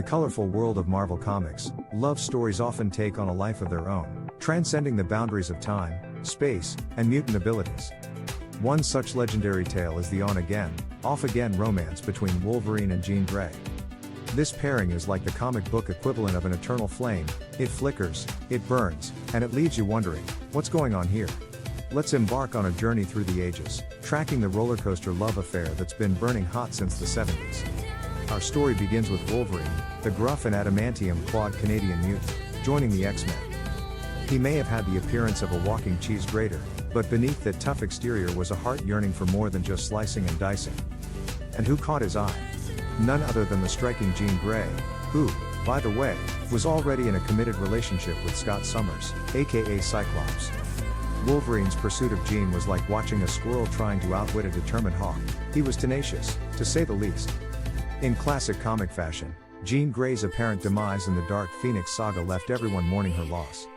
colorful world of Marvel Comics, love stories often take on a life of their own, transcending the boundaries of time, space, and mutant abilities. One such legendary tale is the on-again, off-again romance between Wolverine and Jean Grey. This pairing is like the comic book equivalent of an eternal flame. It flickers, it burns, and it leaves you wondering, what's going on here? Let's embark on a journey through the ages, tracking the roller coaster love affair that's been burning hot since the 70s. Our story begins with Wolverine, the gruff and adamantium-clawed Canadian mutant, joining the X-Men. He may have had the appearance of a walking cheese grater, but beneath that tough exterior was a heart yearning for more than just slicing and dicing. And who caught his eye? None other than the striking Jean Grey, who, by the way, was already in a committed relationship with Scott Summers, aka Cyclops. Wolverine's pursuit of Jean was like watching a squirrel trying to outwit a determined hawk. He was tenacious, to say the least. In classic comic fashion, Jean Grey's apparent demise in the Dark Phoenix saga left everyone mourning her loss.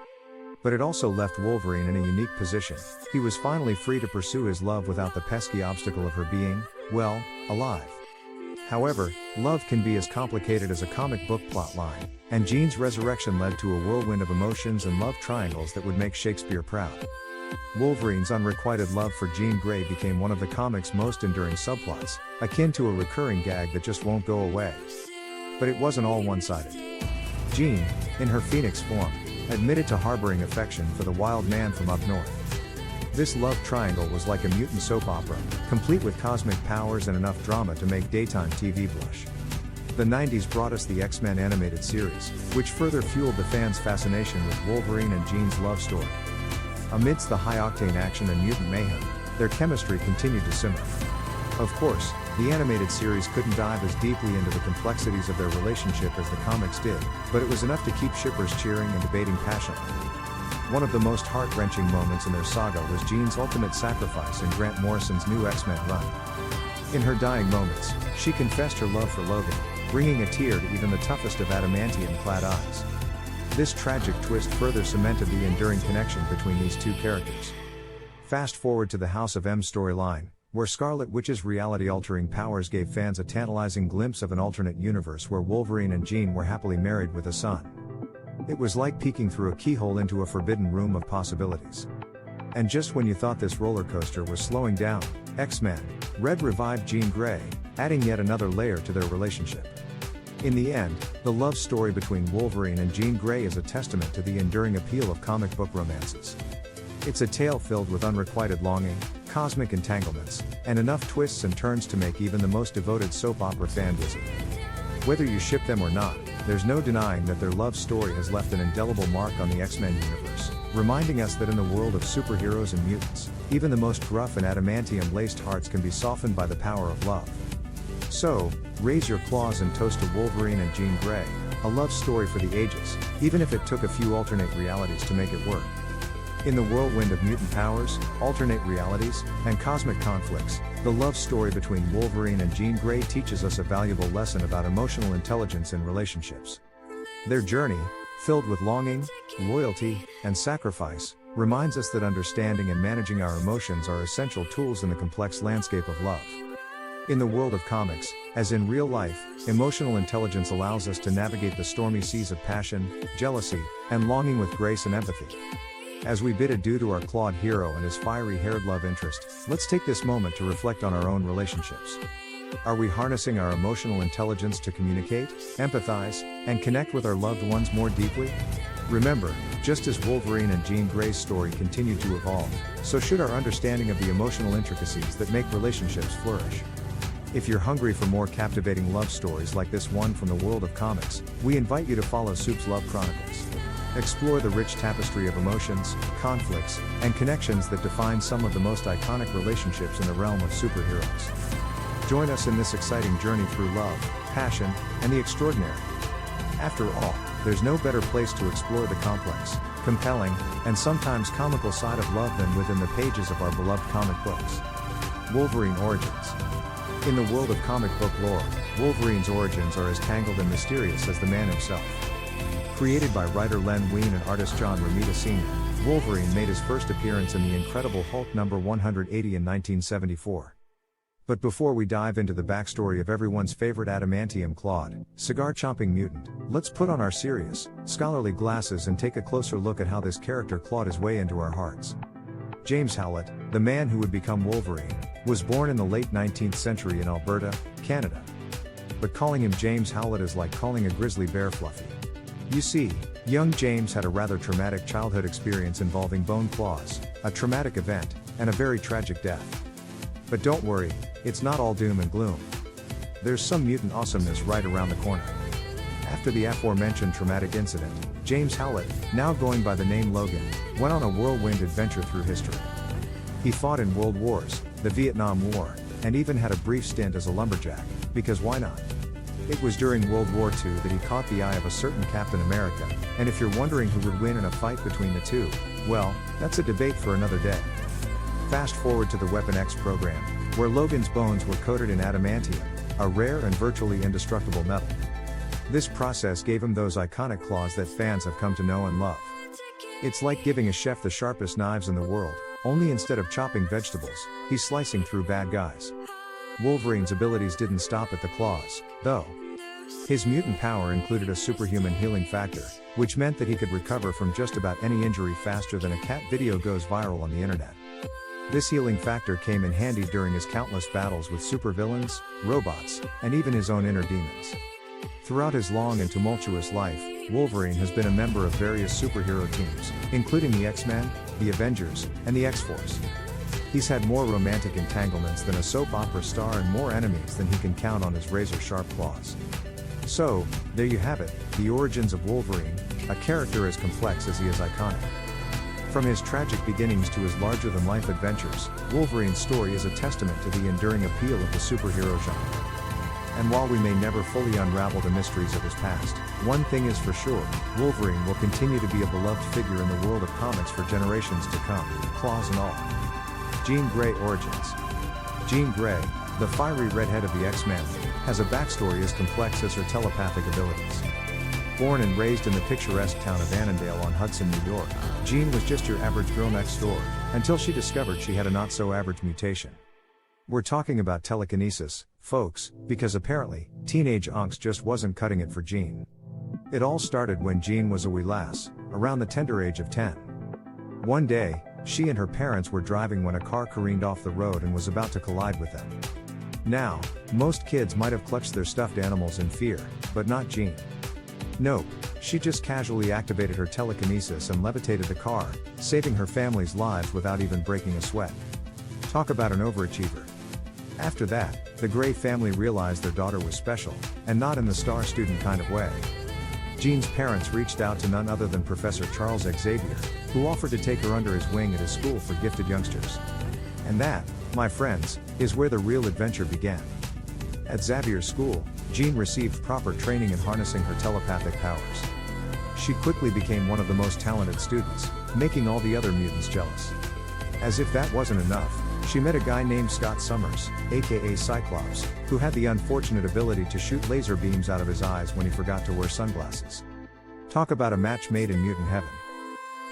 But it also left Wolverine in a unique position. He was finally free to pursue his love without the pesky obstacle of her being, well, alive. However, love can be as complicated as a comic book plotline, and Jean's resurrection led to a whirlwind of emotions and love triangles that would make Shakespeare proud. Wolverine's unrequited love for Jean Grey became one of the comic's most enduring subplots, akin to a recurring gag that just won't go away. But it wasn't all one-sided. Jean, in her Phoenix form, admitted to harboring affection for the wild man from up north. This love triangle was like a mutant soap opera, complete with cosmic powers and enough drama to make daytime TV blush. The 90s brought us the X-Men animated series, which further fueled the fans' fascination with Wolverine and Jean's love story. Amidst the high-octane action and mutant mayhem, their chemistry continued to simmer. Of course, the animated series couldn't dive as deeply into the complexities of their relationship as the comics did, but it was enough to keep shippers cheering and debating passionately. One of the most heart-wrenching moments in their saga was Jean's ultimate sacrifice in Grant Morrison's new X-Men run. In her dying moments, she confessed her love for Logan, bringing a tear to even the toughest of adamantium-clad eyes. This tragic twist further cemented the enduring connection between these two characters. Fast forward to the House of M storyline, where Scarlet Witch's reality-altering powers gave fans a tantalizing glimpse of an alternate universe where Wolverine and Jean were happily married with a son. It was like peeking through a keyhole into a forbidden room of possibilities. And just when you thought this roller coaster was slowing down, X-Men Red revived Jean Grey, adding yet another layer to their relationship. In the end, the love story between Wolverine and Jean Grey is a testament to the enduring appeal of comic book romances. It's a tale filled with unrequited longing, cosmic entanglements, and enough twists and turns to make even the most devoted soap opera fan dizzy. Whether you ship them or not, there's no denying that their love story has left an indelible mark on the X-Men universe, reminding us that in the world of superheroes and mutants, even the most gruff and adamantium-laced hearts can be softened by the power of love. So, raise your claws and toast to Wolverine and Jean Grey, a love story for the ages, even if it took a few alternate realities to make it work. In the whirlwind of mutant powers, alternate realities, and cosmic conflicts, the love story between Wolverine and Jean Grey teaches us a valuable lesson about emotional intelligence in relationships. Their journey, filled with longing, loyalty, and sacrifice, reminds us that understanding and managing our emotions are essential tools in the complex landscape of love. In the world of comics, as in real life, emotional intelligence allows us to navigate the stormy seas of passion, jealousy, and longing with grace and empathy. As we bid adieu to our clawed hero and his fiery-haired love interest, let's take this moment to reflect on our own relationships. Are we harnessing our emotional intelligence to communicate, empathize, and connect with our loved ones more deeply? Remember, just as Wolverine and Jean Grey's story continued to evolve, so should our understanding of the emotional intricacies that make relationships flourish. If you're hungry for more captivating love stories like this one from the world of comics, we invite you to follow Soup's Love Chronicles. Explore the rich tapestry of emotions, conflicts, and connections that define some of the most iconic relationships in the realm of superheroes. Join us in this exciting journey through love, passion, and the extraordinary. After all, there's no better place to explore the complex, compelling, and sometimes comical side of love than within the pages of our beloved comic books. Wolverine Origins. In the world of comic book lore, Wolverine's origins are as tangled and mysterious as the man himself. Created by writer Len Wein and artist John Romita Sr., Wolverine made his first appearance in The Incredible Hulk number 180 in 1974. But before we dive into the backstory of everyone's favorite adamantium clawed, cigar-chomping mutant, let's put on our serious, scholarly glasses and take a closer look at how this character clawed his way into our hearts. James Howlett, the man who would become Wolverine, was born in the late 19th century in Alberta, Canada. But calling him James Howlett is like calling a grizzly bear Fluffy. You see, young James had a rather traumatic childhood experience involving bone claws, a traumatic event, and a very tragic death. But don't worry, it's not all doom and gloom. There's some mutant awesomeness right around the corner. After the aforementioned traumatic incident, James Howlett, now going by the name Logan, went on a whirlwind adventure through history. He fought in world wars, the Vietnam War, and even had a brief stint as a lumberjack, because why not? It was during World War II that he caught the eye of a certain Captain America, and if you're wondering who would win in a fight between the two, well, that's a debate for another day. Fast forward to the Weapon X program, where Logan's bones were coated in adamantium, a rare and virtually indestructible metal. This process gave him those iconic claws that fans have come to know and love. It's like giving a chef the sharpest knives in the world, only instead of chopping vegetables, he's slicing through bad guys. Wolverine's abilities didn't stop at the claws, though. His mutant power included a superhuman healing factor, which meant that he could recover from just about any injury faster than a cat video goes viral on the internet. This healing factor came in handy during his countless battles with supervillains, robots, and even his own inner demons. Throughout his long and tumultuous life, Wolverine has been a member of various superhero teams, including the X-Men, the Avengers, and the X-Force. He's had more romantic entanglements than a soap opera star and more enemies than he can count on his razor-sharp claws. So, there you have it, the origins of Wolverine, a character as complex as he is iconic. From his tragic beginnings to his larger-than-life adventures, Wolverine's story is a testament to the enduring appeal of the superhero genre. And while we may never fully unravel the mysteries of his past, one thing is for sure, Wolverine will continue to be a beloved figure in the world of comics for generations to come, claws and all. Jean Grey origins. Jean Grey, the fiery redhead of the X-Men, has a backstory as complex as her telepathic abilities. Born and raised in the picturesque town of Annandale on Hudson, New York, Jean was just your average girl next door, until she discovered she had a not-so-average mutation. We're talking about telekinesis, folks, because apparently, teenage angst just wasn't cutting it for Jean. It all started when Jean was a wee lass, around the tender age of 10. One day, she and her parents were driving when a car careened off the road and was about to collide with them. Now, most kids might have clutched their stuffed animals in fear, but not Jean. Nope, she just casually activated her telekinesis and levitated the car, saving her family's lives without even breaking a sweat. Talk about an overachiever. After that, the Grey family realized their daughter was special, and not in the star student kind of way. Jean's parents reached out to none other than Professor Charles Xavier, who offered to take her under his wing at his school for gifted youngsters. And that, my friends, is where the real adventure began. At Xavier's school, Jean received proper training in harnessing her telepathic powers. She quickly became one of the most talented students, making all the other mutants jealous. As if that wasn't enough, she met a guy named Scott Summers, aka Cyclops, who had the unfortunate ability to shoot laser beams out of his eyes when he forgot to wear sunglasses. Talk about a match made in mutant heaven.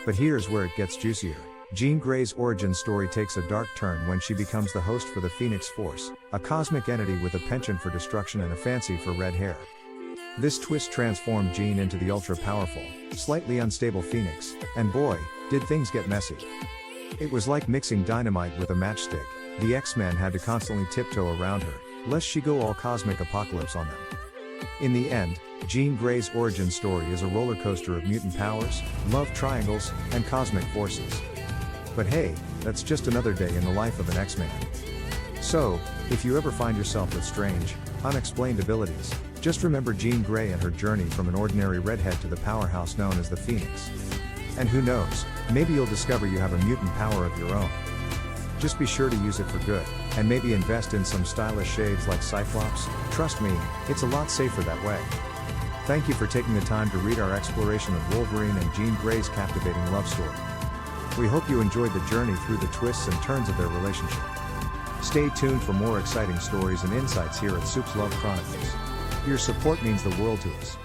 But here's where it gets juicier. Jean Grey's origin story takes a dark turn when she becomes the host for the Phoenix Force, a cosmic entity with a penchant for destruction and a fancy for red hair. This twist transformed Jean into the ultra-powerful, slightly unstable Phoenix, and boy, did things get messy. It was like mixing dynamite with a matchstick. The X-Men had to constantly tiptoe around her, lest she go all cosmic apocalypse on them. In the end, Jean Grey's origin story is a roller coaster of mutant powers, love triangles, and cosmic forces. But hey, that's just another day in the life of an X-Man. So, if you ever find yourself with strange, unexplained abilities, just remember Jean Grey and her journey from an ordinary redhead to the powerhouse known as the Phoenix. And who knows, maybe you'll discover you have a mutant power of your own. Just be sure to use it for good, and maybe invest in some stylish shades like Cyclops. Trust me, it's a lot safer that way. Thank you for taking the time to read our exploration of Wolverine and Jean Grey's captivating love story. We hope you enjoyed the journey through the twists and turns of their relationship. Stay tuned for more exciting stories and insights here at Soup's Love Chronicles. Your support means the world to us.